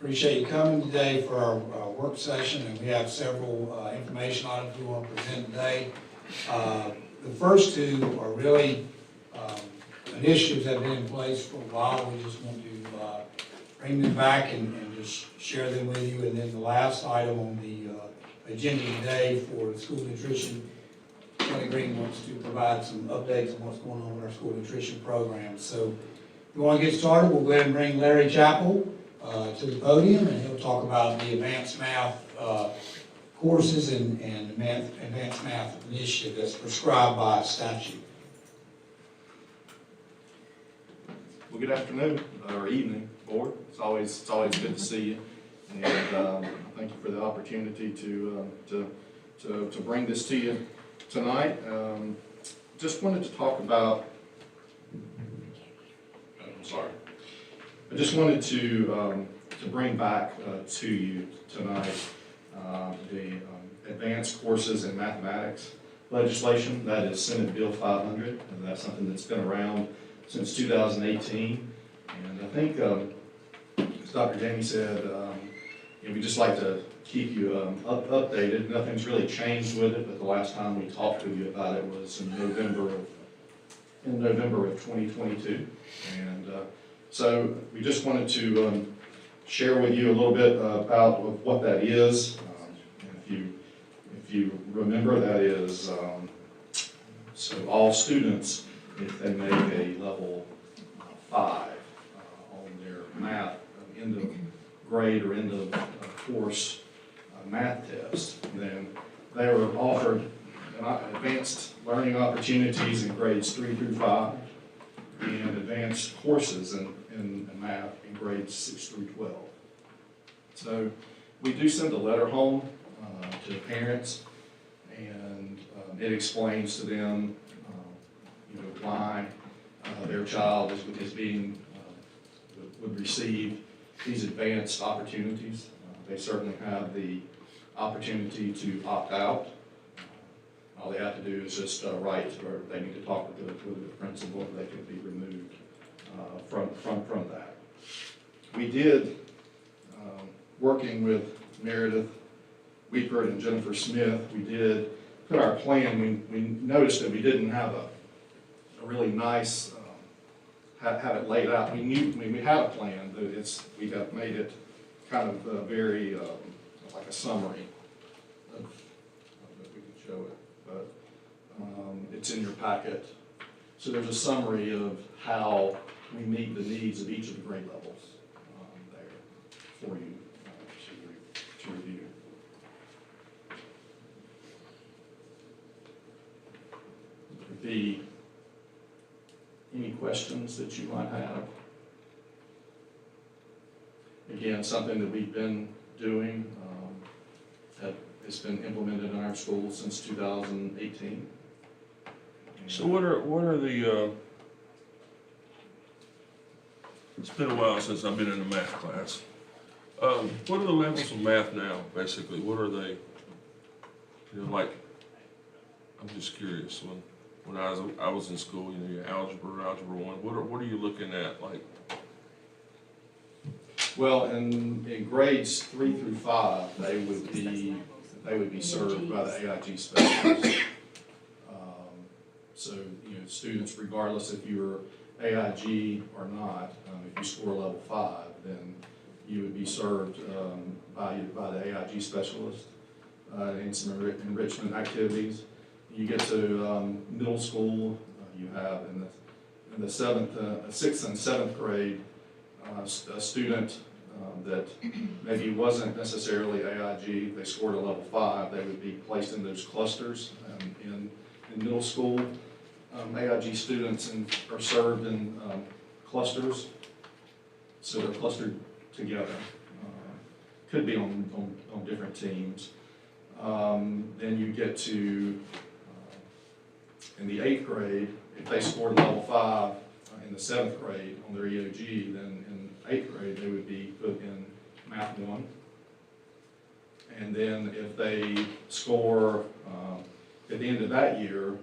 Appreciate you coming today for our work session, and we have several information items we want to present today. The first two are really initiatives that have been in place for a while. We just want to bring them back and just share them with you. And then the last item on the agenda today for the school nutrition, Kelly Green wants to provide some updates on what's going on with our school nutrition program. So if you want to get started, we'll go ahead and bring Larry Chappell to the podium, and he'll talk about the advanced math courses and advanced math initiative that's prescribed by statute. Well, good afternoon or evening, board. It's always good to see you, and thank you for the opportunity to bring this to you tonight. Just wanted to talk about. I'm sorry. I just wanted to bring back to you tonight the advanced courses in mathematics legislation. That is Senate Bill 500, and that's something that's been around since 2018. And I think, as Dr. Jamie said, we'd just like to keep you updated. Nothing's really changed with it, but the last time we talked to you about it was in November of 2022. And so we just wanted to share with you a little bit about what that is. And if you remember, that is so all students, if they make a level 5 on their math end of grade or end of course math test, then they were offered advanced learning opportunities in grades 3 through 5 and advanced courses in math in grades 6 through 12. So we do send a letter home to the parents, and it explains to them why their child is being would receive these advanced opportunities. They certainly have the opportunity to opt out. All they have to do is just write, or they need to talk with the principal, they can be removed from that. We did, working with Meredith Weepert and Jennifer Smith, we did put our plan. We noticed that we didn't have a really nice, have it laid out. We had a plan, but we have made it kind of very like a summary of if we can show it, but it's in your packet. So there's a summary of how we meet the needs of each of the grade levels there for you to review. Would be any questions that you might have? Again, something that we've been doing that has been implemented in our schools since 2018. So what are the, it's been a while since I've been in a math class. What are the levels of math now, basically? What are they, like, I'm just curious. When I was in school, your algebra 1, what are you looking at, like? Well, in grades 3 through 5, they would be served by the AIG specialist. So students, regardless if you're AIG or not, if you score level 5, then you would be served by the AIG specialist in some enrichment activities. You get to middle school, you have in the 6th and 7th grade, a student that maybe wasn't necessarily AIG, they scored a level 5, they would be placed in those clusters in middle school. AIG students are served in clusters, so they're clustered together. Could be on different teams. Then you get to in the 8th grade, if they scored level 5 in the 7th grade on their EOG, then in 8th grade they would be put in Math 1. And then if they score at the end of that year,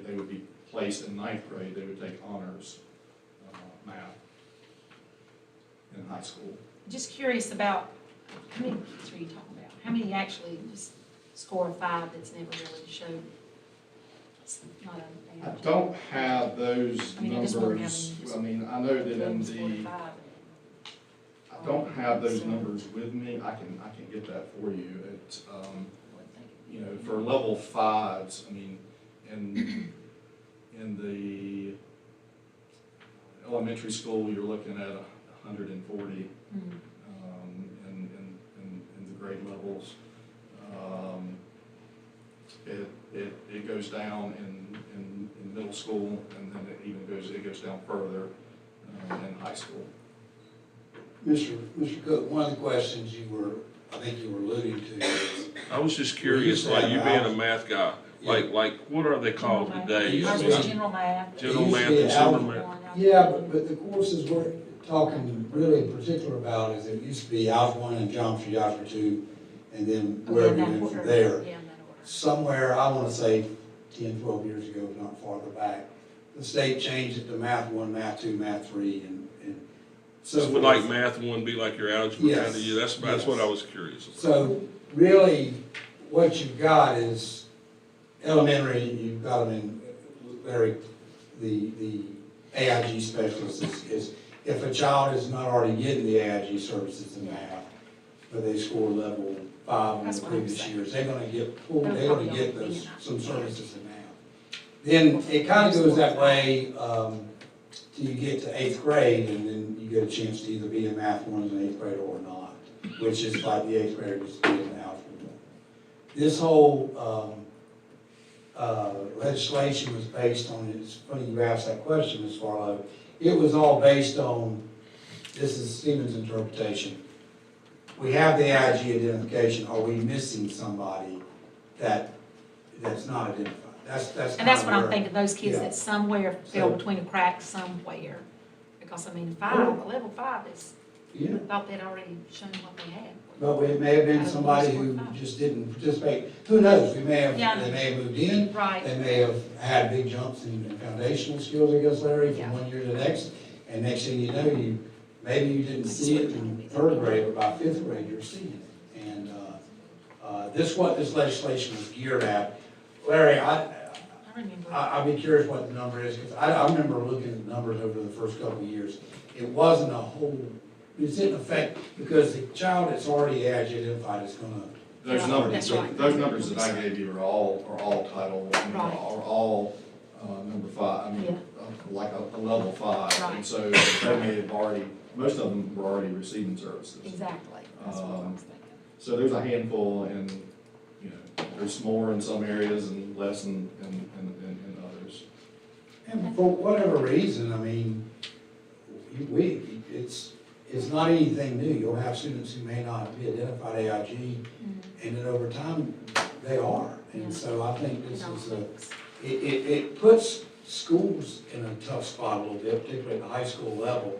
they would be placed in 9th grade. They would take honors math in high school. just curious about, how many kids are you talking about? How many actually just score a 5 that's never really showed? It's not a. I don't have those I mean, I just wonder how numbers, many I mean, I know that in scored a the, 5. I don't have those numbers with me, I can get that for you. It's, you know, for level 5s, I mean, in the elementary school, you're looking at 140, Mm-hmm. in the grade levels. It goes down in middle school, and then it goes down further in high school. Mr. Cook, one of the questions I think you were alluding to is, I was just curious, like you being a math guy, like what are they called today? Ours I was mean, general math. General It used to math be and algebra. super math. yeah, but the courses we're talking really in particular about is it used to be Algebra 1 and Geometry, Algebra 2, and then wherever you went from there. Yeah, in that order. Somewhere, I want to say 10, 12 years ago, if not farther back, the state changed it to Math 1, Math 2, Math 3, and so So would like math 1 be like your algebra Yes. kind of, yeah, that's what I was curious about. So really, what you've got is elementary, you've got them in, Larry, the AIG specialist is if a child is not already getting the AIG services in math, but they score level 5 in That's the what I'm previous saying. years, they're gonna get pulled, They'll they're gonna probably get only be those, in some that. services in math. Then it kind of goes that way, till you get to 8th grade, and then you get a chance to either be in Math 1 as an 8th grader or not, which is like the 8th grader used to be in algebra 1. This whole legislation was based on, it's funny you asked that question, Ms. Farlow, it was all based on, this is Stephen's interpretation, we have the AIG identification, are we missing somebody that's not identified? That's And that's what I'm where- thinking, those kids yeah. that somewhere fell So- between the cracks somewhere. Because, I mean, 5, level 5 is, Yeah. I thought they'd already shown what they had. But it may have been somebody who just didn't participate. Who knows? We may have, Yeah. they may have moved in. Right. They may have had big jumps in foundational skills, I guess, Larry, Yeah. from one year to the next. And next thing you know, maybe you didn't see it in 3rd grade, but by 5th grade, you're seeing it. And what this legislation was geared at. Larry, I remember. I'd be curious what the number is, because I remember looking at the numbers over the first couple of years. It wasn't a whole, it didn't affect, because the child that's already AIG identified is gonna, Those Yeah, numbers, that's right. those numbers that I gave you are all title, Right. are all number 5, I mean, Yeah. like a level 5. Right. And so they may have already, most of them were already receiving services. Exactly, that's what I was thinking. So there's a handful, and, you know, there's more in some areas and less in others. and for whatever reason, I mean, it's not anything new. You'll have students who may not be identified AIG, and then over time, they are. Yeah. And so I think this It all is fits. it puts schools in a tough spot a little bit, particularly at the high school level.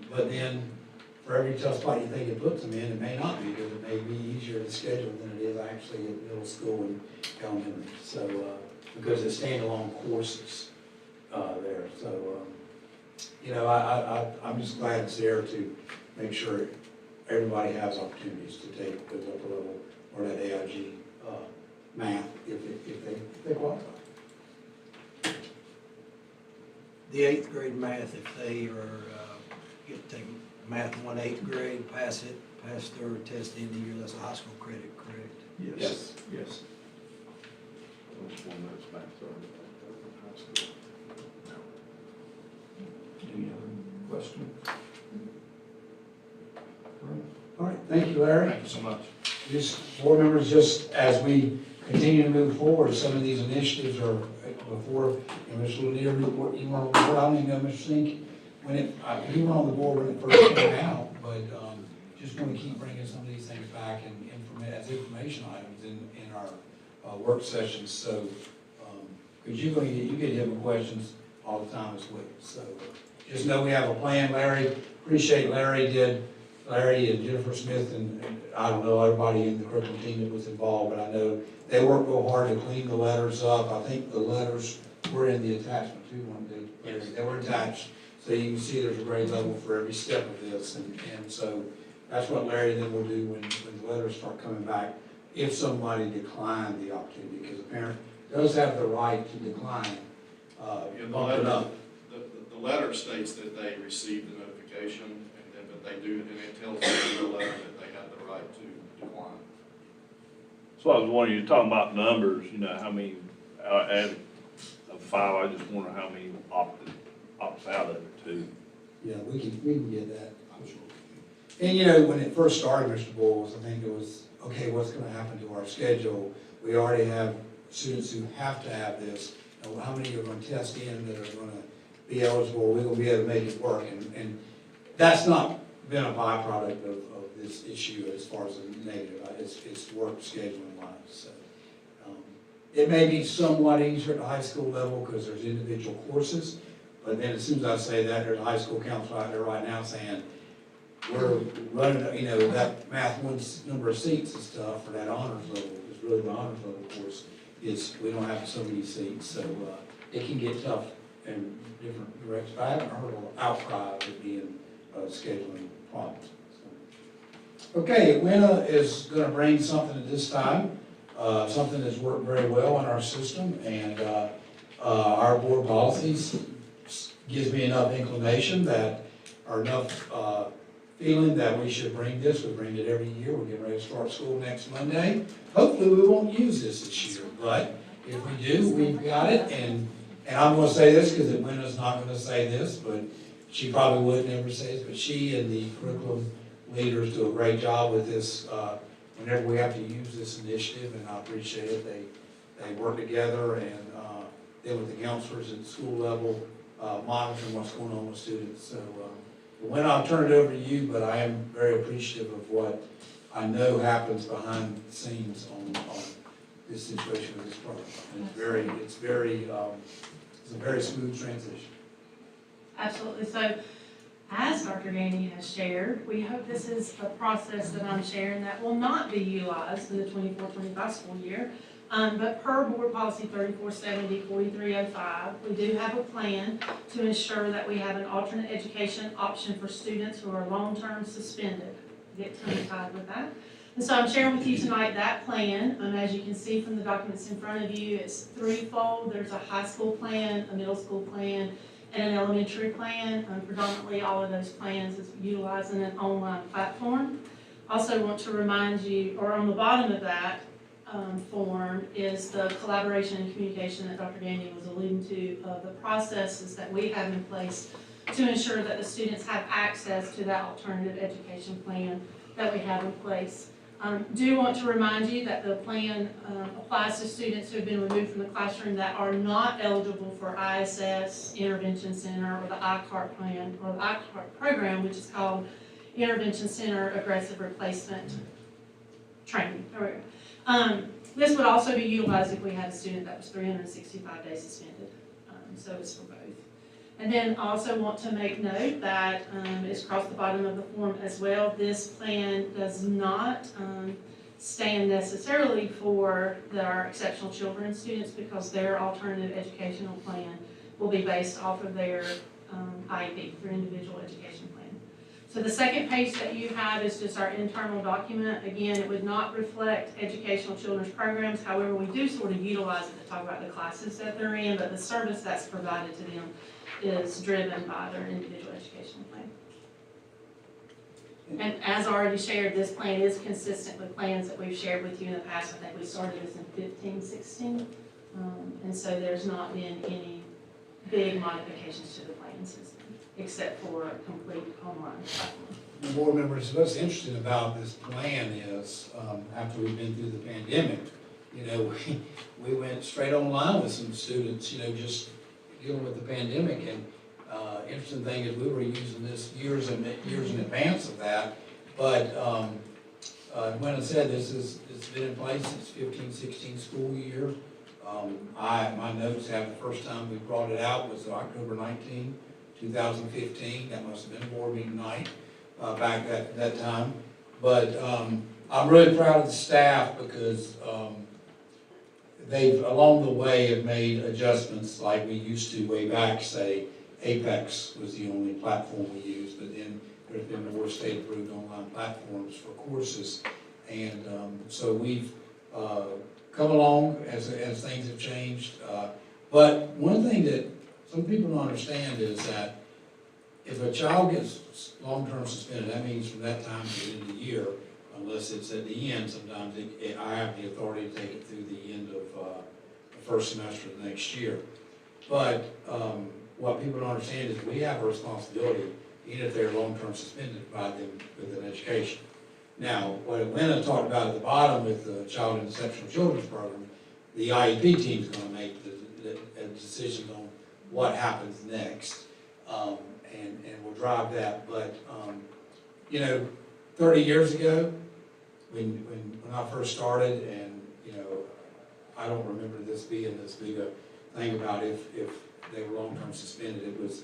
But then, for every tough spot you think it puts them in, it may not be, because it may be easier to schedule than it is actually at middle school and elementary. So, because it's standalone courses there. So, you know, I'm just glad it's there to make sure everybody has opportunities to take those upper level or that AIG math if they qualify. The 8th grade math, if they are, get to take math 1 8th grade, pass their test at the end of the year, that's a high school credit, correct? Yes, yes. Any other questions? All right, thank you, Larry. Thank you so much. Just, board members, just as we continue to move forward, some of these initiatives are before, and Mr. Lanier, you were on the board, I don't even know, Mr. Sink, you were on the board when it first came out, but just want to keep bringing some of these things back and as information items in our work sessions, so, because you get hit with questions all the time as well, so just know we have a plan. Larry, appreciate Larry and Jennifer Smith and I don't know, everybody in the curriculum team that was involved, but I know they worked real hard to clean the letters up. I think the letters were in the attachment too, one day, they were attached. So you can see there's a grade level for every step of this, and so that's what Larry then will do when the letters start coming back, if somebody declined the opportunity, because a parent does have the right to decline, bump it up. The letter states that they received the notification, and then, but they do, and it tells them in the letter that they have the right to decline. So I was wondering, you're talking about numbers, you know, how many, out of 5, I just wonder how many opts out of it too. Yeah, we can get that, I'm sure. And you know, when it first started, Mr. Bowles, I think it was, okay, what's gonna happen to our schedule? We already have students who have to have this. Now, how many are gonna test in that are gonna be eligible? We're gonna be able to make it work. And that's not been a byproduct of this issue as far as a negative. It's work scheduling wise, so. It may be somewhat easier at the high school level because there's individual courses, but then as soon as I say that, there's a high school counselor out there right now saying, we're running, you know, that math one number of seats and stuff for that honors level, because really the honors level course is, we don't have so many seats, so it can get tough in different directions. I haven't heard an outcry of it being scheduling problems. So. Okay, Winna is gonna bring something at this time. Something that's worked very well in our system, and our board policies gives me enough inclination that, or enough feeling that we should bring this. We bring it every year. We're getting ready to start school next Monday. Hopefully we won't use this year, but if we do, we've got it. And I'm going to say this because Winna's not going to say this, but she probably would never say this, but she and the curriculum leaders do a great job with this. Whenever we have to use this initiative, and I appreciate it, they work together, and then with the counselors at the school level, monitoring what's going on with students. So when I'll turn it over to you, but I am very appreciative of what I know happens behind the scenes on this situation with this program. And it's a very smooth transition. Absolutely. So, as Dr. Gandy has shared, we hope this is a process that I'm sharing that will not be utilized in the 24-25 school year. But per Board Policy 3470-4305, we do have a plan to ensure that we have an alternate education option for students who are long-term suspended. Get tongue-tied with that. And so I'm sharing with you tonight that plan. As you can see from the documents in front of you, it's threefold. There's a high school plan, a middle school plan, and an elementary plan. Predominantly all of those plans is utilizing an online platform. Also want to remind you, or on the bottom of that form is the collaboration and communication that Dr. Gandy was alluding to, of the processes that we have in place to ensure that the students have access to that alternative education plan that we have in place. Do want to remind you that the plan applies to students who have been removed from the classroom that are not eligible for ISS, Intervention Center, or the ICART plan, or the ICART program, which is called Intervention Center Aggressive Replacement Training. This would also be utilized if we had a student that was 365 days suspended. So it's for both. And then also want to make note that it's across the bottom of the form as well. This plan does not stand necessarily for our exceptional children students, because their alternative educational plan will be based off of their IEP, their individual education plan. So the second page that you have is just our internal document. Again, it would not reflect educational children's programs. However, we do sort of utilize it to talk about the classes that they're in, but the service that's provided to them is driven by their individual educational plan. And as already shared, this plan is consistent with plans that we've shared with you in the past. I think we started this in 15, 16. And so there's not been any big modifications to the plan system, except for a complete online platform. Board members, what's interesting about this plan is, after we've been through the pandemic, you know, we went straight online with some students, you know, just dealing with the pandemic. And interesting thing is we were using this years in advance of that. But when I said it's been in place since 15-16 school year. My notes have the first time we brought it out was October 19, 2015. That must have been board meeting night back at that time. But I'm really proud of the staff, because they've, along the way, have made adjustments like we used to way back, say, Apex was the only platform we used, but then there's been more state-approved online platforms for courses. And so we've come along as things have changed. But one thing that some people don't understand is that if a child gets long-term suspended, that means from that time to the end of the year, unless it's at the end, sometimes I have the authority to take it through the end of the first semester of the next year. But what people don't understand is we have a responsibility, even if they're long-term suspended, to provide them with an education. Now, what Atlanta talked about at the bottom with the Child and Exceptional Children's Program, the IEP team's gonna make the decision on what happens next, and we'll drive that. But, 30 years ago, when I first started, and, I don't remember this being this big a thing about if they were long-term suspended, it was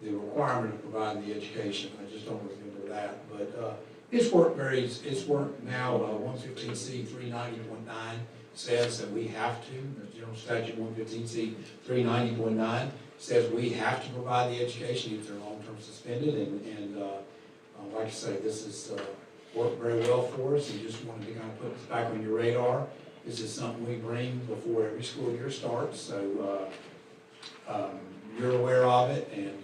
the requirement to provide the education. I just don't remember that, but it's worked now. 115C 390.9 says that we have to. The General Statute 115C 390.9 says we have to provide the education if they're long-term suspended, and like I say, this has worked very well for us, and just wanted to kind of put this back on your radar. This is something we bring before every school year starts, so you're aware of it, and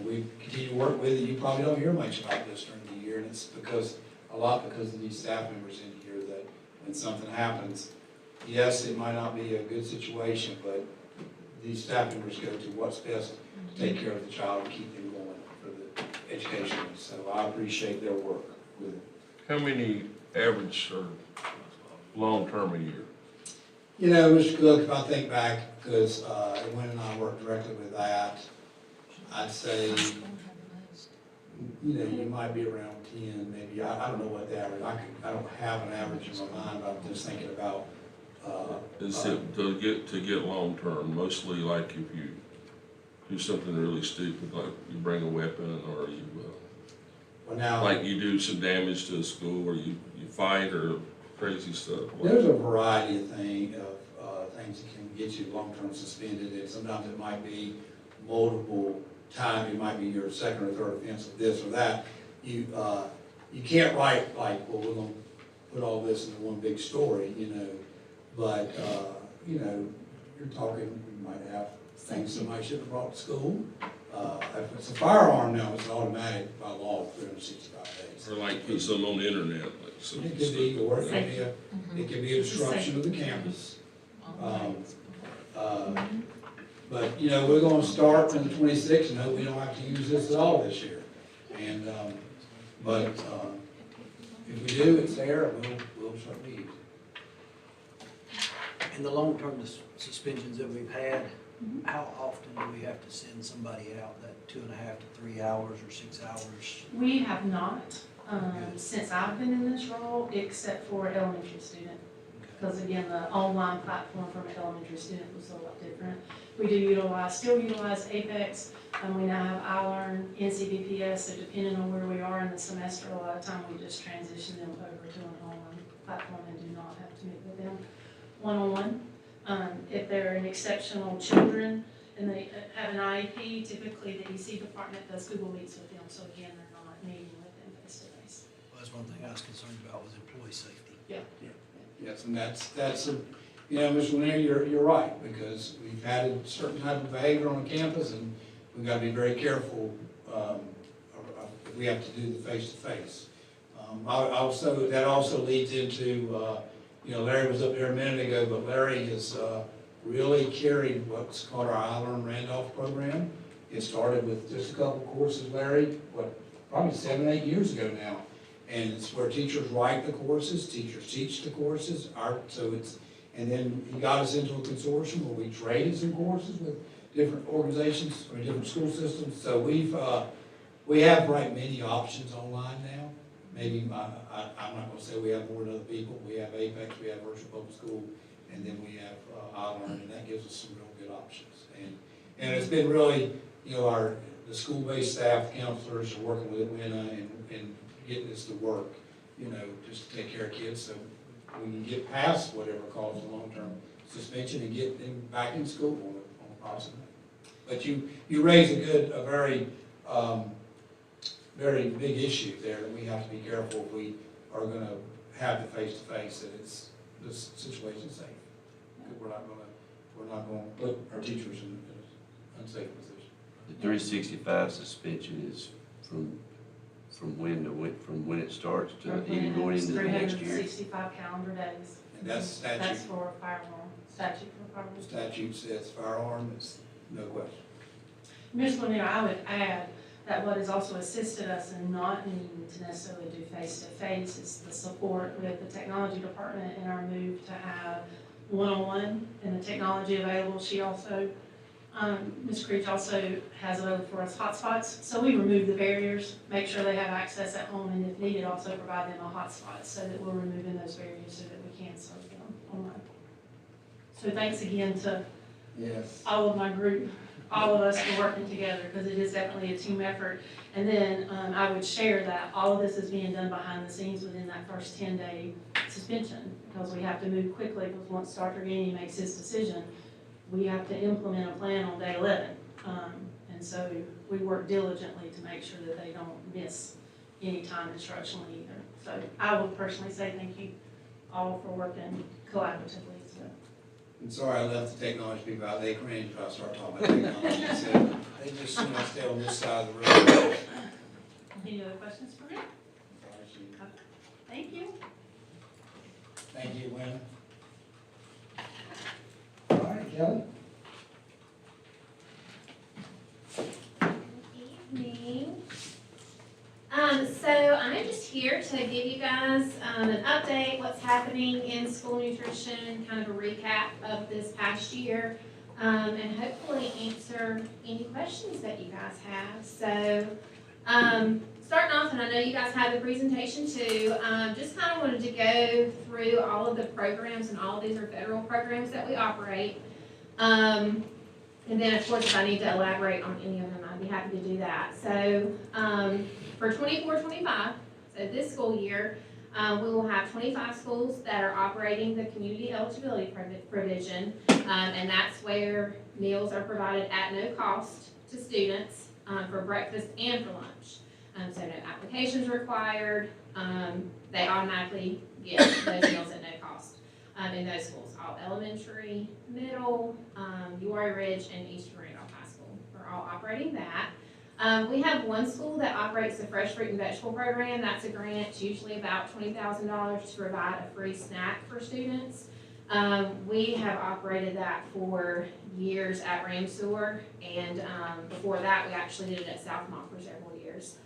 we continue to work with it. You probably don't hear much about this during the year, and it's because of these staff members in here, that when something happens, yes, it might not be a good situation, but these staff members go to what's best to take care of the child and keep them going for the education. So I appreciate their work with it. How many average or long-term a year? Mr. Cook, if I think back, because Wynn and I worked directly with that, I'd say, you might be around 10, maybe. I don't know what the average, I don't have an average in my mind, but I'm just thinking about. Is it to get long-term, mostly like if you do something really stupid, like you bring a weapon, or you, Well, now, like you do some damage to a school, or you fight, or crazy stuff? there's a variety of things that can get you long-term suspended, and sometimes it might be multiple times. It might be your second or third offense of this or that. You can't write like, well, we're going to put all this into one big story, but you're talking, you might have things somebody should have brought to school. If it's a firearm now, it's automatic by law, 365 days. Or like put something on the internet, like some It could be, or it could be a disruption of the campus. But, we're gonna start on the 26th, and hope we don't have to use this at all this year. And, but, if we do, it's there, and we'll start to use it. And the long-term suspensions that we've had, how often do we have to send somebody out, that 2.5 to 3 hours or 6 hours? We have not, since I've been in this role, except for elementary student. Because again, the online platform from an elementary student was a lot different. We do still utilize Apex, we now have iLearn, NCBPS, so depending on where we are in the semester, a lot of time we just transition them over to an online platform and do not have to meet with them one-on-one. If they're an exceptional children and they have an IEP, typically the EC department does Google Meets with them, so again, they're not meeting with them face-to-face. Well, that's one thing I was concerned about, was employee safety. Yeah. Yes, and that's Mr. Lanier, you're right, because we've had a certain type of behavior on campus, and we've got to be very careful if we have to do the face-to-face. That also leads into, Larry was up there a minute ago, but Larry has really carried what's called our iLearn Randolph program. It started with just a couple courses, Larry, probably 7, 8 years ago now. And it's where teachers write the courses, teachers teach the courses, and then he got us into a consortium where we traded some courses with different organizations or different school systems. So we have many options online now. Maybe, I'm not gonna say we have more than other people. We have Apex, we have Virtual Public School, and then we have iLearn, and that gives us some real good options. And it's been really, the school-based staff, counselors are working with Atlanta and getting us to work, just to take care of kids, so we can get past whatever causes long-term suspension and get them back in school on a positive note. But you raise a very, very big issue there that we have to be careful if we are gonna have the face-to-face, that this situation's safe. We're not gonna put our teachers in an unsafe position. The 365 suspension is from when to when, from when it starts to even going into the next year? 365 calendar days. And that's statute. That's for a firearm, statute for firearm. Statute says firearm is no question. Ms. Lanier, I would add that what has also assisted us in not needing to necessarily do face-to-face is the support with the technology department in our move to have one-on-one and the technology available. She also, Ms. Creech also has available for us hotspots. So we remove the barriers, make sure they have access at home, and if needed, also provide them a hotspot so that we're removing those barriers so that we can serve them online. So thanks again to Yes. all of my group, all of us for working together, because it is definitely a team effort. And then I would share that all of this is being done behind the scenes within that first 10-day suspension, because we have to move quickly, because once Dr. Gainey makes his decision, we have to implement a plan on day 11. And so we work diligently to make sure that they don't miss any time instructionally either. So I would personally say thank you all for working collaboratively. So. I'm sorry I left the technology people out. They cringe if I start talking about technology. So they just soon I stay on this side of the room. Any other questions for me? Thank you. Thank you, Wynn. All right, Kelly. Evening. So I'm just here to give you guys an update, what's happening in school nutrition, kind of a recap of this past year, and hopefully answer any questions that you guys have. So starting off, and I know you guys have the presentation too, just kind of wanted to go through all of the programs, and all of these are federal programs that we operate. And then, of course, if I need to elaborate on any of them, I'd be happy to do that. So for 24-25, so this school year, we will have 25 schools that are operating the community eligibility provision, and that's where meals are provided at no cost to students for breakfast and for lunch. So no applications required. They automatically get those meals at no cost in those schools. All elementary, middle, URI Ridge, and Eastern Randolph High School are all operating that. We have one school that operates the fresh fruit and vegetable program. That's a grant, usually about $20,000 to provide a free snack for students. We have operated that for years at Ramseur, and before that, we actually did it at Southmont for several years.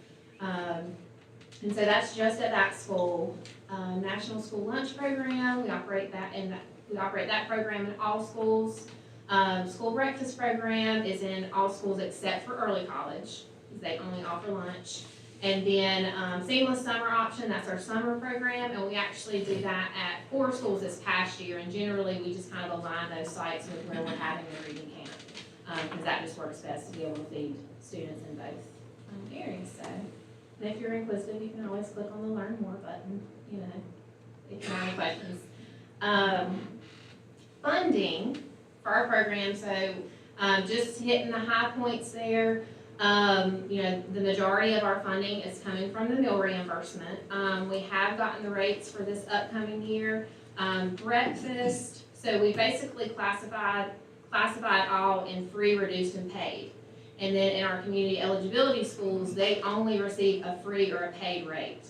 And so that's just at that school. National School Lunch Program, we operate that program in all schools. School breakfast program is in all schools except for early college, because they only offer lunch. And then seamless summer option, that's our summer program, and we actually do that at 4 schools this past year, and generally we just kind of align those sites with where we're having the reading camp, because that just works best to be able to feed students in both areas. So, and if you're inquisitive, you can always click on the Learn More button, you know, if you have any questions. Funding for our program, so just hitting the high points there. You know, the majority of our funding is coming from the meal reimbursement. We have gotten the rates for this upcoming year. Breakfast, so we basically classified all in free, reduced, and paid. And then in our community eligibility schools, they only receive a free or a paid rate,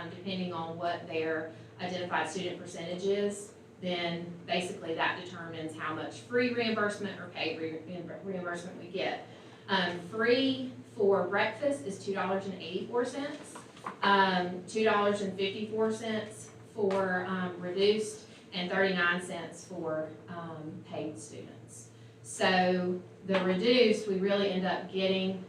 depending on what their identified student percentage is. Then basically that determines how much free reimbursement or paid reimbursement we get. Free for breakfast is $2.84, $2.54 for reduced, and 39 cents for paid students. So the reduced, we really end up getting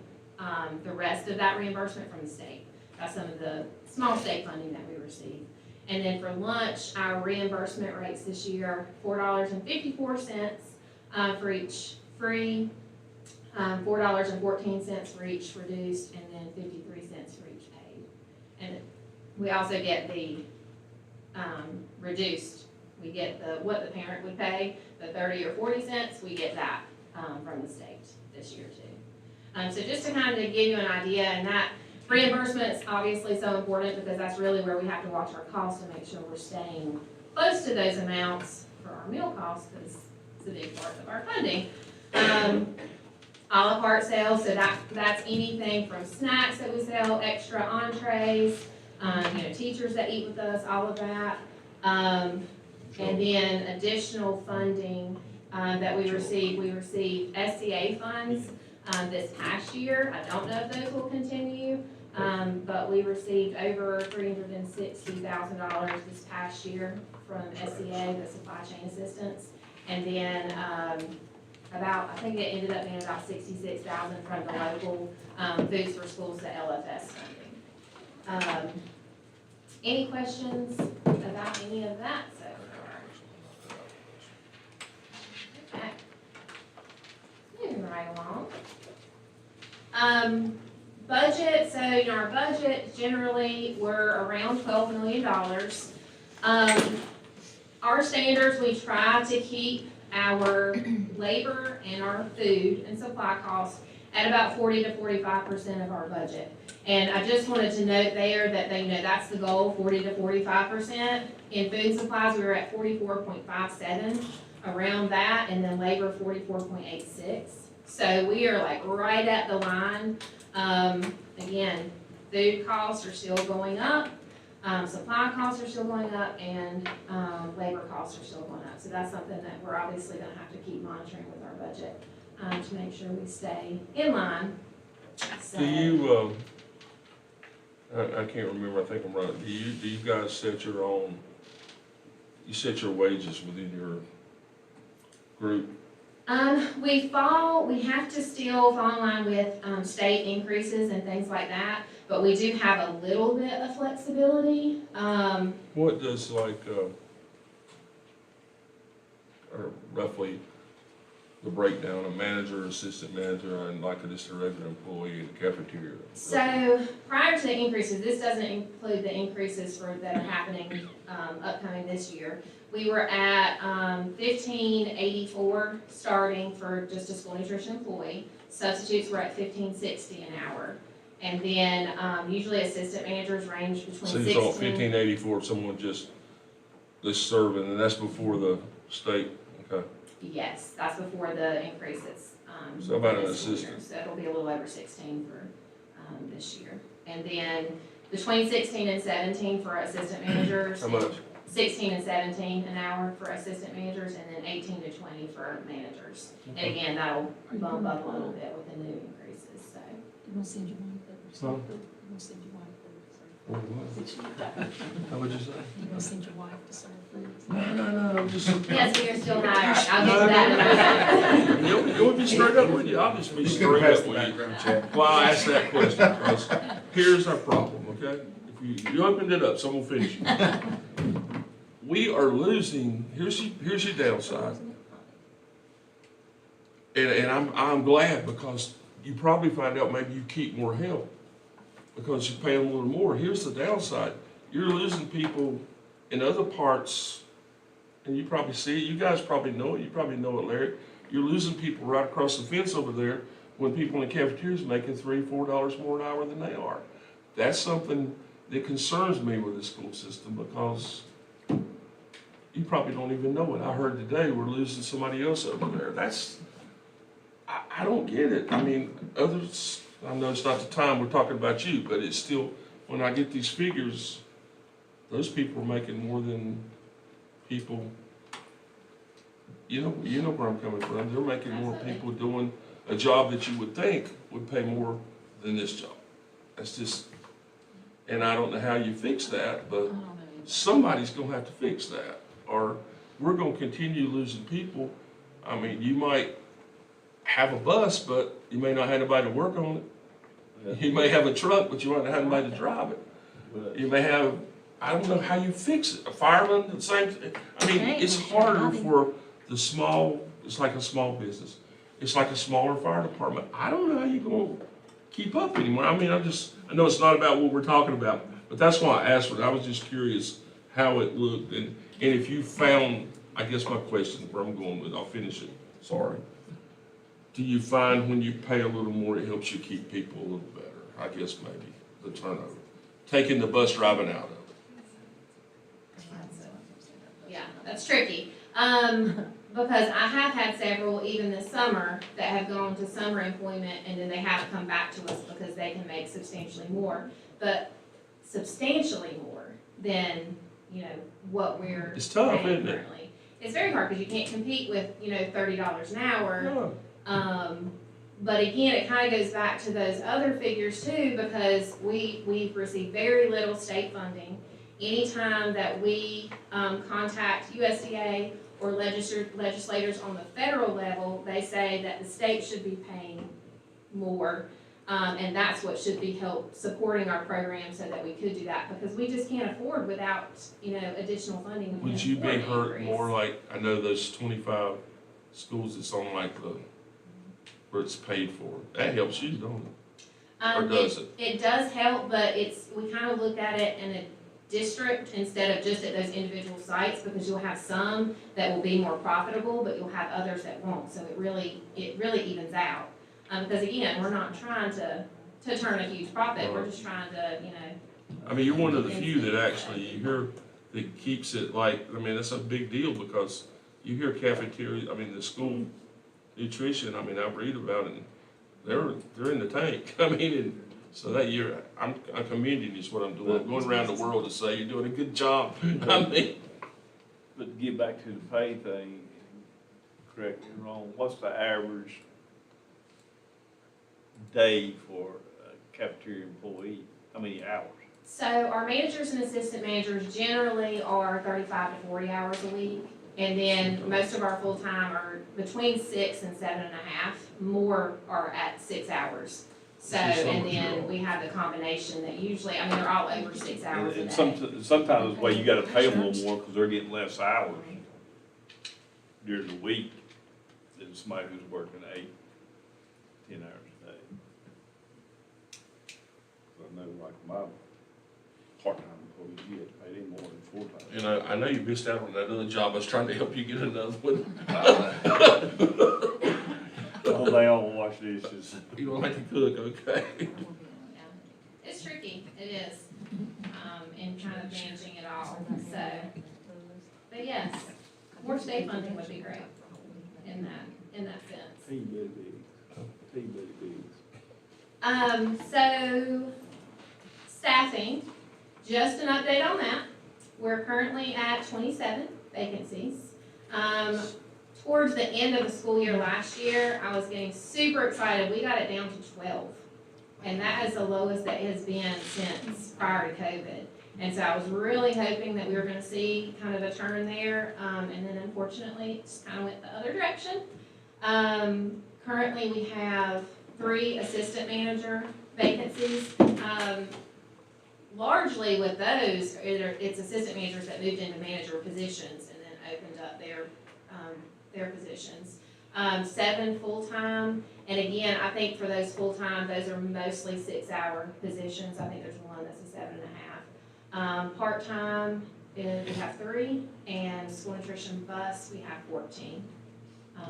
the rest of that reimbursement from the state. That's some of the small state funding that we receive. And then for lunch, our reimbursement rates this year are $4.54 for each free, $4.14 for each reduced, and then 53 cents for each paid. And we also get the reduced We get what the parent would pay, the 30 or 40 cents, we get that from the state this year too. So just to kind of give you an idea, and that reimbursement's obviously so important because that's really where we have to watch our costs to make sure we're staying close to those amounts for our meal costs, because it's a big part of our funding. A la carte sales, so that's anything from snacks that we sell, extra entrees, teachers that eat with us, all of that. And then additional funding that we received SCA funds this past year. I don't know if those will continue, but we received over $360,000 this past year from SCA, the supply chain assistance. And then I think it ended up being about $66,000 from the local Foods for Schools, the LFS funding. Any questions about any of that so far? Okay. Moving right along. Budget, so our budget generally were around $12 million. Our standards, we try to keep our labor and our food and supply costs at about 40 to 45% of our budget. And I just wanted to note there that that's the goal, 40 to 45%. In food supplies, we were at 44.57, around that, and then labor 44.86. So we are like right at the line. Again, food costs are still going up. Supply costs are still going up, and labor costs are still going up. So that's something that we're obviously going to have to keep monitoring with our budget to make sure we stay in line. So, Do you, I can't remember, I think I'm right, do you guys set your own, you set your wages within your group? we have to still fall in line with state increases and things like that, but we do have a little bit of flexibility. What does or roughly the breakdown of manager, assistant manager, and like just a regular employee in the cafeteria? So prior to the increases, this doesn't include the increases that are happening upcoming this year. We were at $15.84 starting for just a school nutrition employee. Substitutes were at $15.60 an hour. And then usually assistant managers range between So you saw $15.84 if someone just serving, and that's before the state, okay? Yes, that's before the increase that's. So about an this year. assistant. So it'll be a little over 16 for this year. And then between 16 and 17 for assistant managers. How much? 16 and 17 an hour for assistant managers, and then 18 to 20 for managers. And again, that'll bump up a little bit with the new increases, so. You want to send your wife the Huh? You want to send your wife the How would you say? You want to send your wife to serve food? No, I'm just. Yes, we are still not, I'll get to that in a moment. You want me straight up with you? I'll just be straight up with you. Well, I asked that question because here's our problem, okay? If you opened it up, someone will finish it. We are losing, here's your downside. And I'm glad, because you probably find out maybe you keep more help because you pay them a little more. Here's the downside. You're losing people in other parts, and you probably see it. You guys probably know it. You probably know it, Larry. You're losing people right across the fence over there when people in the cafeteria is making $3, $4 more an hour than they are. That's something that concerns me with the school system, because you probably don't even know it. I heard today we're losing somebody else over there. I don't get it. I mean, others, I know it's not the time we're talking about you, but it's still, when I get these figures, those people are making more than people, you know where I'm coming from. They're making more people doing a job that you would think would pay more than this job. That's just, and I don't know how you fix that, but somebody's gonna have to fix that, or we're gonna continue losing people. I mean, you might have a bus, but you may not have anybody to work on it. You may have a truck, but you might not have anybody to drive it. You may have, I don't know how you fix it. A fireman, the same thing. I mean, it's harder for the small, it's like a small business. It's like a smaller fire department. I don't know how you're gonna keep up anymore. I mean, I know it's not about what we're talking about, but that's why I asked for it. I was just curious how it looked, and And if you found, I guess my question, where I'm going with, I'll finish it, sorry. Do you find when you pay a little more, it helps you keep people a little better? I guess maybe, the turnover. Taking the bus driving out of it. Yeah, that's tricky. Because I have had several, even this summer, that have gone to summer employment and then they haven't come back to us because they can make substantially more. But substantially more than, you know, what we're It's tough, paying isn't it? currently. It's very hard because you can't compete with, you know, $30 an hour. No. But again, it kind of goes back to those other figures too, because we've received very little state funding. Anytime that we contact USDA or legislators on the federal level, they say that the state should be paying more. And that's what should be help supporting our program so that we could do that, because we just can't afford without, you know, additional funding. We Would can't you be afford an hurt increase. more like, I know those 25 schools that's on like the, where it's paid for, that helps you, don't it? Or does it? It does help, but we kind of look at it in a district instead of just at those individual sites, because you'll have some that will be more profitable, but you'll have others that won't, so it really evens out. Because again, we're not trying to turn a huge profit, we're just trying to, you know. I mean, you're one of the few that actually, you hear, that keeps it like, I mean, that's a big deal, because you hear cafeteria, I mean, the school nutrition, I mean, I read about it, and they're in the tank. I mean, and so that I'm commending you is what I'm doing. I'm going around the world to say you're doing a good job. I mean, But to get back to the pay thing, correct me if I'm wrong, what's the average day for a cafeteria employee? How many hours? So our managers and assistant managers generally are 35 to 40 hours a week. And then most of our full-time are between 6 and 7.5. More are at 6 hours. So, and then we have the combination that usually, I mean, they're all over 6 hours a And day. sometimes, well, you gotta pay them a little more because they're getting less hours during the week than somebody who's working 8, 10 hours a day. So I know like my part-time employees, you have to pay them more than full-time. and I know you missed out on that other job. I was trying to help you get another one. All day on wash dishes. You don't like to cook, okay? Yeah. It's tricky, it is, in kind of managing it all, so. But yes, more state funding would be great in that sense. So, staffing, just an update on that. We're currently at 27 vacancies. Towards the end of the school year last year, I was getting super excited. We got it down to 12. And that is the lowest that it has been since prior to COVID. And so I was really hoping that we were gonna see kind of a turn there. And then unfortunately, it just kind of went the other direction. Currently, we have 3 assistant manager vacancies. Largely with those, it's assistant managers that moved into manager positions and then opened up their positions. 7 full-time, and again, I think for those full-time, those are mostly 6-hour positions. I think there's one that's a 7.5. Part-time, we have 3, and school nutrition bus, we have 14.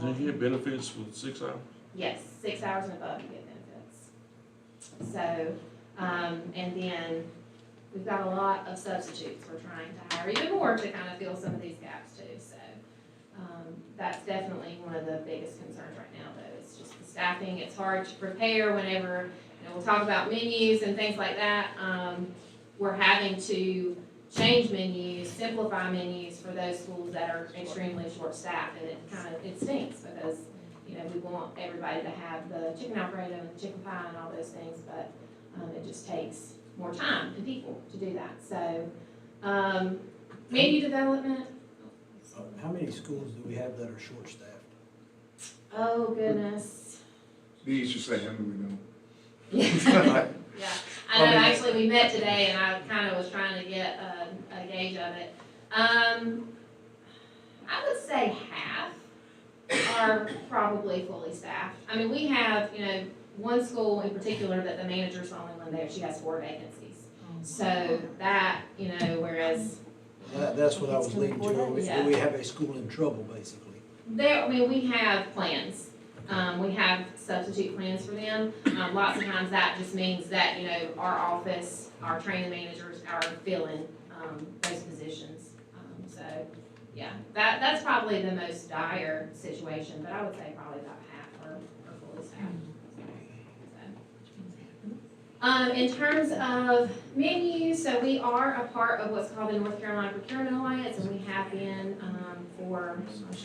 Do you get benefits with 6 hours? Yes, 6 hours and above, you get benefits. So, and then we've got a lot of substitutes. We're trying to hire even more to kind of fill some of these gaps too, so. That's definitely one of the biggest concerns right now, though. It's just the staffing. It's hard to prepare whenever, you know, we'll talk about menus and things like that. We're having to change menus, simplify menus for those schools that are extremely short-staffed, and it stinks because, you know, we want everybody to have the chicken Alfredo and the chicken pie and all those things, but it just takes more time and people to do that. So, menu development. How many schools do we have that are short-staffed? Oh, goodness. These you say, how many we know? Yeah, I know, actually, we met today and I kind of was trying to get a gauge of it. I would say half are probably fully staffed. I mean, we have, you know, one school in particular that the manager's the only one there, she has 4 vacancies. So that, you know, whereas That's what I was leading to. Yeah. We have a school in trouble, basically. There, I mean, we have plans. We have substitute plans for them. Lots of times that just means that, you know, our office, our training managers are filling, those positions. So, yeah, that's probably the most dire situation, but I would say probably about half are fully staffed. In terms of menus, so we are a part of what's called the North Carolina Procurement Alliance, and we have been for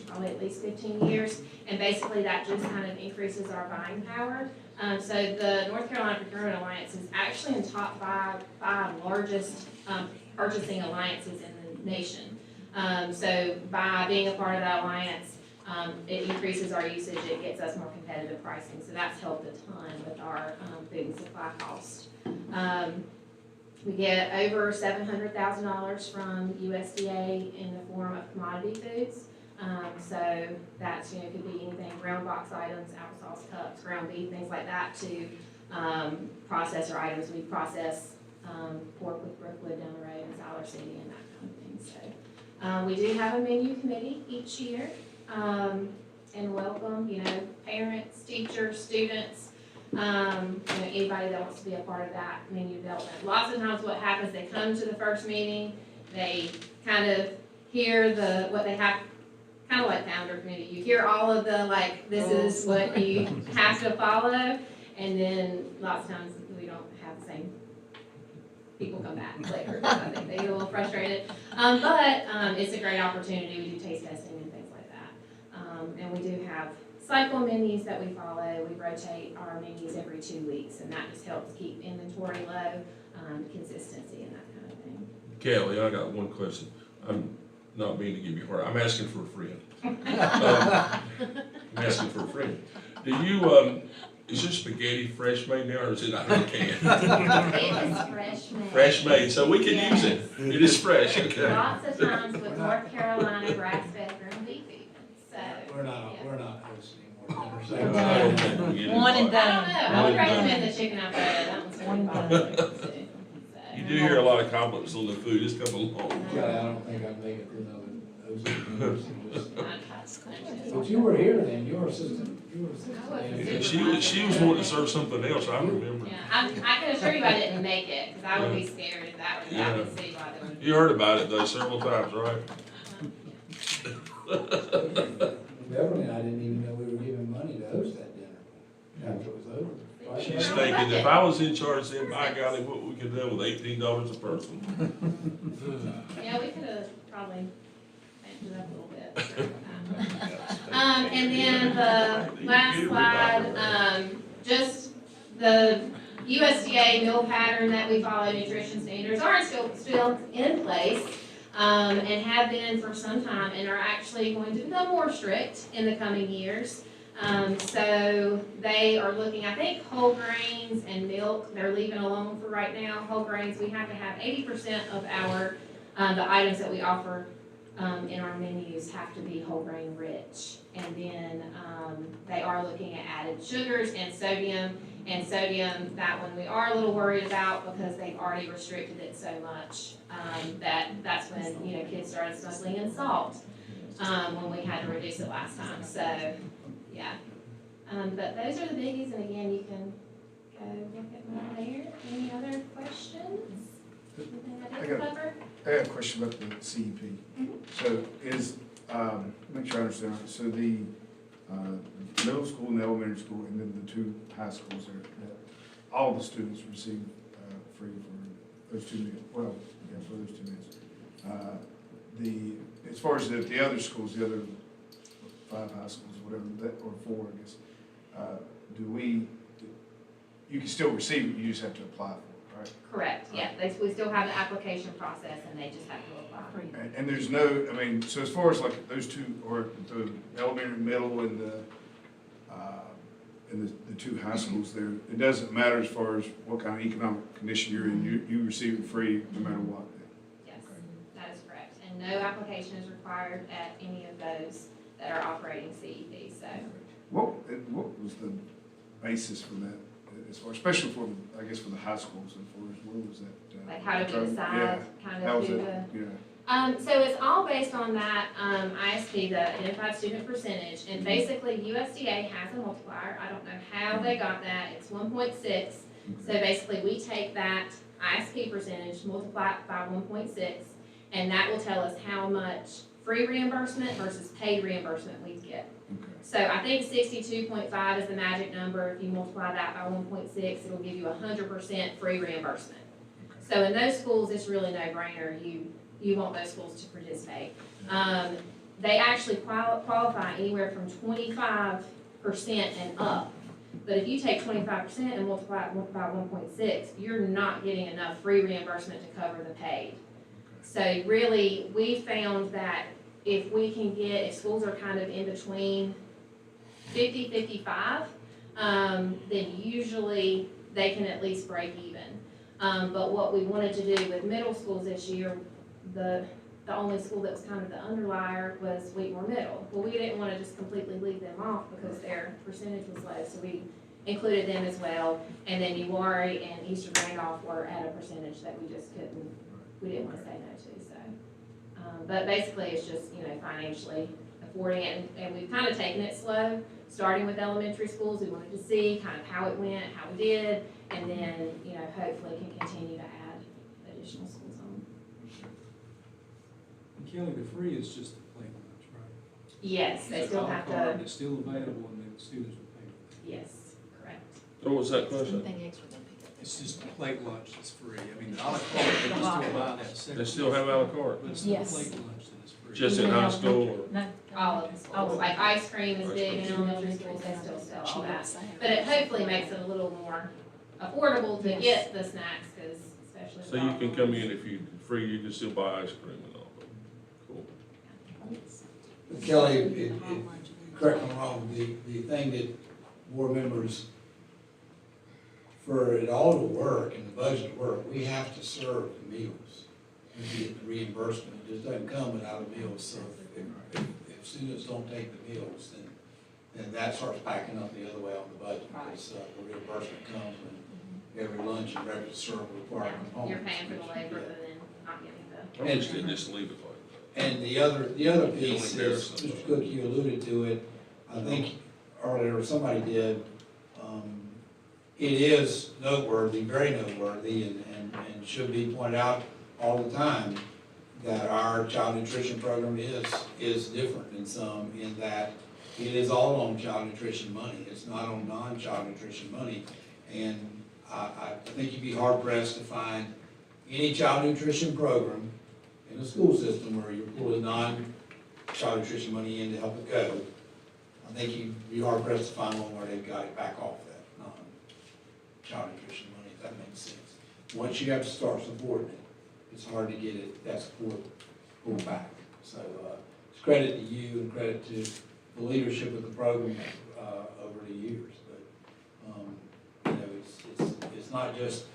probably at least 15 years. And basically that just kind of increases our buying power. So the North Carolina Procurement Alliance is actually in top five largest purchasing alliances in the nation. So by being a part of that alliance, it increases our usage, it gets us more competitive pricing, so that's helped a ton with our food and supply cost. We get over $700,000 from USDA in the form of commodity foods. So that's, you know, could be anything, ground box items, applesauce cups, ground beef, things like that, to processor items. We process pork with Brookwood down the road in Siler City and that kind of thing. So we do have a menu committee each year. And welcome, you know, parents, teachers, students, you know, anybody that wants to be a part of that menu development. Lots of times what happens, they come to the first meeting, they kind of hear what they have, kind of like founder committee. You hear all of the, like, this is what you have to follow, and then lots of times we don't have the same people come back later. I think they get a little frustrated. But it's a great opportunity. We do taste testing and things like that. And we do have cycle menus that we follow. We rotate our menus every 2 weeks, and that just helps keep inventory low, consistency and that kind of thing. Kelly, I got one question. I'm not meaning to give you a hard, I'm asking for a friend. I'm asking for a friend. Do you, is your spaghetti fresh made now, or is it out of a can? It is fresh made. Fresh made, so we can use it. It is fresh, okay. Lots of times with North Carolina grass-fed ground beef even, so. We're not hosting more dinners. I don't think we get it. One and I don't know, I would One and recommend the chicken Alfredo, that one's pretty popular too. You do hear a lot of compliments on the food, it's coming along. Kelly, I don't think I'd make it to another hosting. But So. you were here then, you were assistant. And she was wanting to serve something else, I remember. Yeah, I can assure you I didn't make it, because I would be scared if that were, I would see why they would. You heard about it though several times, right? Beverly and I didn't even know we were giving money to host that dinner after it was over. Right? She's thinking, if I was in charge then, by golly, what we could do with $18 a person. Yeah, we could have probably ramped it up a little bit. And then the last slide, just the USDA meal pattern that we follow, nutrition standards are still in place, and have been for some time, and are actually going to become more strict in the coming years. So they are looking, I think, whole grains and milk, they're leaving alone for right now. Whole grains, we have to have 80% of our, the items that we offer in our menus have to be whole grain rich. And then they are looking at added sugars and sodium. And sodium, that one we are a little worried about because they've already restricted it so much that's when, you know, kids started smuggling in salt when we had to reduce it last time. So, yeah. But those are the biggies, and again, you can go look at more there. Any other questions? Anything I didn't cover? I got a question about the CEP. So is, make sure I understand, so the middle school and the elementary school, and then the two high schools there, all the students receive free for those 2 meals, well, yeah, for those 2 meals. As far as the other schools, the other 5 high schools, whatever, or 4, I guess, you can still receive it, you just have to apply for it, right? Correct, yeah, we still have the application process, and they just have to apply. And there's no, I mean, so as far as like those two, or the elementary, middle, and the 2 high schools there, it doesn't matter as far as what kind of economic condition you're in, you receive it free no matter what. Yes, that is correct, and no application is required at any of those that are operating CEP, so. What was the basis for that, as far, especially for, I guess, for the high schools, and for, where was that? Like how do we decide Yeah. kind How of was who it? the, Yeah. So it's all based on that, ISP, the Identified Student Percentage, and basically USDA has a multiplier, I don't know how they got that, it's 1.6. So basically, we take that ISP percentage, multiply it by 1.6, and that will tell us how much free reimbursement versus paid reimbursement we get. Okay. So I think 62.5 is the magic number, if you multiply that by 1.6, it'll give you 100% free reimbursement. So in those schools, it's really no-brainer, you want those schools to participate. They actually qualify anywhere from 25% and up. But if you take 25% and multiply it by 1.6, you're not getting enough free reimbursement to cover the paid. So really, we found that if we can get, if schools are kind of in between 50-55, then usually they can at least break even. But what we wanted to do with middle schools this year, the only school that was kind of the underlier was Wheatmore Middle. Well, we didn't want to just completely leave them off because their percentage was low, so we included them as well. And then Uwari and Eastern Randolph were at a percentage that we just couldn't, we didn't want to say no to, so. But basically, it's just, financially affording it, and we've kind of taken it slow, starting with elementary schools. We wanted to see kind of how it went, how we did, and then, hopefully can continue to add additional schools on. Kelly, the free is just the plate lunch, right? Yes, they still have to, It's still available and then the students will pay for it. yes, correct. What was that question? Anything extra than pick up. It's just the plate lunch that's free. I mean, the a la carte, they can still buy that separate. They still have a la carte? But it's the Yes. plate lunch that is free. Just in high school or? No. All of the schools, like ice cream is big in elementary schools, they still sell all that. But it hopefully makes it a little more affordable to get the snacks, because especially. So you can come in, if you free, you can still buy ice cream and all that. Cool. Kelly, correct me if I'm wrong, the thing that board members, for it all to work and the budget to work, we have to serve the meals. We get the reimbursement, it just doesn't come without the meals, so if students don't take the meals, then that starts backing up the other way on the budget, because the reimbursement comes when every lunch and breakfast serve require components. You're paying for the labor, but then not getting the. I'm just gonna just leave it like And the other piece Only is, embarrassing. Mr. Cook, you alluded to it, I think earlier somebody did, it is noteworthy, very noteworthy, and should be pointed out all the time, that our child nutrition program is different than some, in that it is all on child nutrition money, it's not on non-child nutrition money. And I think you'd be hard pressed to find any child nutrition program in the school system where you're pulling non-child nutrition money in to help it go. I think you'd be hard pressed to find one where they've got it back off that non-child nutrition money, if that makes sense. Once you have to start supporting it, it's hard to get it, that support pulled back. So, it's credit to you and credit to the leadership of the program, over the years. But, it's not just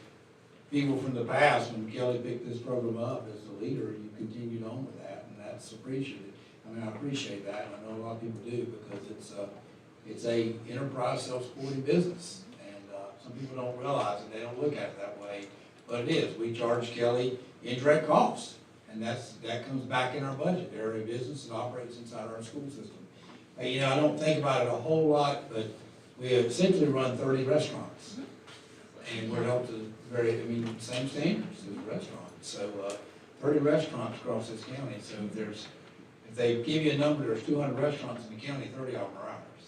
people from the past. When Kelly picked this program up as the leader, you continued on with that, and that's appreciated. I mean, I appreciate that, and I know a lot of people do, because it's a enterprise self-supporting business. And, some people don't realize it, they don't look at it that way, but it is. We charge Kelly indirect costs, and that comes back in our budget. They're a business that operates inside our school system. I don't think about it a whole lot, but we essentially run 30 restaurants. And we're held to same standards as restaurants. So, 30 restaurants across this county. So if they give you a number, there's 200 restaurants in the county, 30 of them are ours.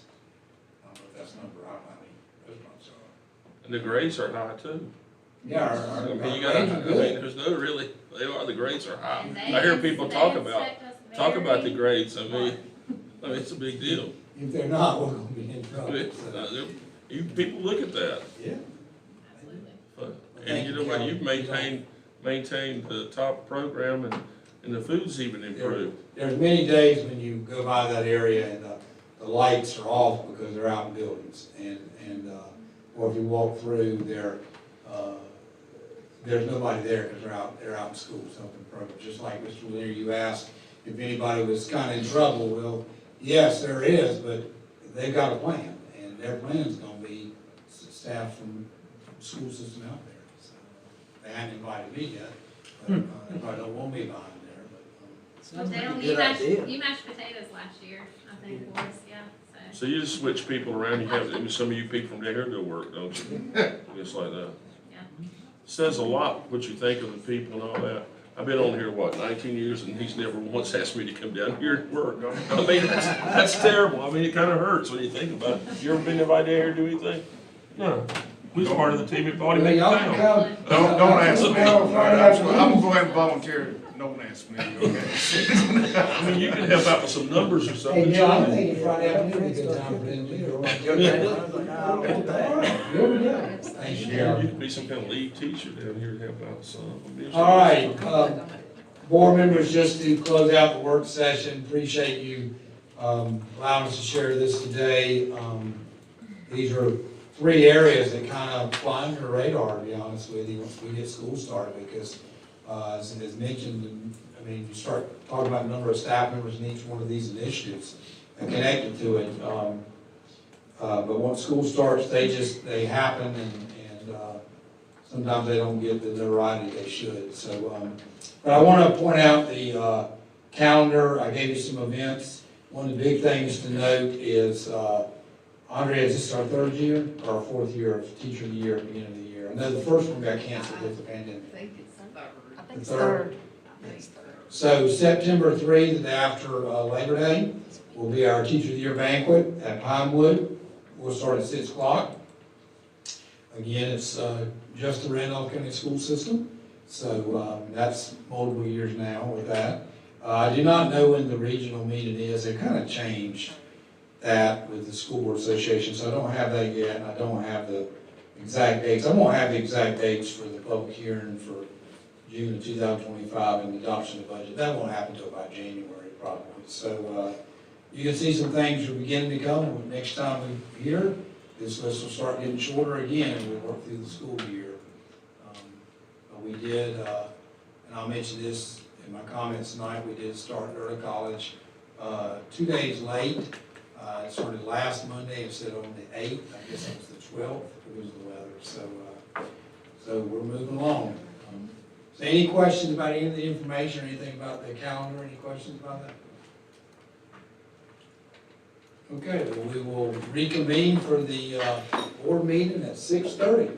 I don't know if that's the number, I don't know how many restaurants there are. And the grades are high too. Yeah, I mean, our you gotta, grades are good. there's no really, the grades are high. And I hear people they talk about expect us the very grades, hard. it's a big deal. If they're not, we're gonna be in trouble. So, People look at that. yeah. Absolutely. And you know what, you've maintained the top program, and the food's even improved. There's many days when you go by that area and the lights are off because they're out in buildings, or if you walk through there, there's nobody there because they're out in schools helping programs. Just like Mr. Lear, you asked if anybody was kind of in trouble. Well, yes, there is, but they've got a plan, and their plan's gonna be staff from the school system out there. So they haven't invited me yet, but they probably don't want me behind there, Sounds like a Dale, good idea. you mashed potatoes last year, I think, for us, yeah, so. So you just switch people around, you have, and some of you people from down here do work, don't you? Just like that. Yeah. Says a lot what you think of the people and all that. I've been on here, what, 19 years, and he's never once asked me to come down here and work. I mean, that's terrible. I mean, it kinda hurts when you think about it. You ever been invited down here to do anything? No. We was part of the team that bought him in Y'all can town. come. Don't ask me. Come on Friday I'm afternoon. gonna go ahead and volunteer, don't ask me, okay? I mean, you can help out with some numbers or Hey, something. Neil, I'm thinking Friday afternoon is a good time for them to do I was like, I don't want that. Here we go. Thanks, You Neil. could be some kind of lead teacher down here to help out some. All right, board members, just to close out the work session, appreciate you allowing us to share this today. These are three areas that kind of fly under the radar, to be honest with you, once we get school started, because as mentioned, I mean, you start talking about the number of staff members in each one of these initiatives and connected to it. But once school starts, they happen, and sometimes they don't get the notoriety they should. So, but I want to point out the calendar. I gave you some events. One of the big things to note is, Andrea, is this our third year or our fourth year of Teacher of the Year at the beginning of the year? I know the first one got canceled with the pandemic. I think it's third. I think The it's third. third. I think it's third. So September 3, the day after Labor Day, will be our Teacher of the Year banquet at Pinewood. We'll start at 6 o'clock. Again, it's just the Randolph County School System. So that's multiple years now with that. I do not know when the regional meeting is. They kind of changed that with the School Board Association, so I don't have that yet, and I don't have the exact dates. I won't have the exact dates for the public hearing for June of 2025 and the adoption of the budget. That won't happen until about January probably. So you can see some things are beginning to come. Next time we hear, this list will start getting shorter again as we work through the school year. But we did, and I'll mention this in my comments tonight, we did start early college 2 days late. It started last Monday instead of on the 8th. I guess it was the 12th because of the weather. So we're moving along. So any questions about any of the information or anything about the calendar? Any questions about that? Okay, well, we will reconvene for the board meeting at 6:30.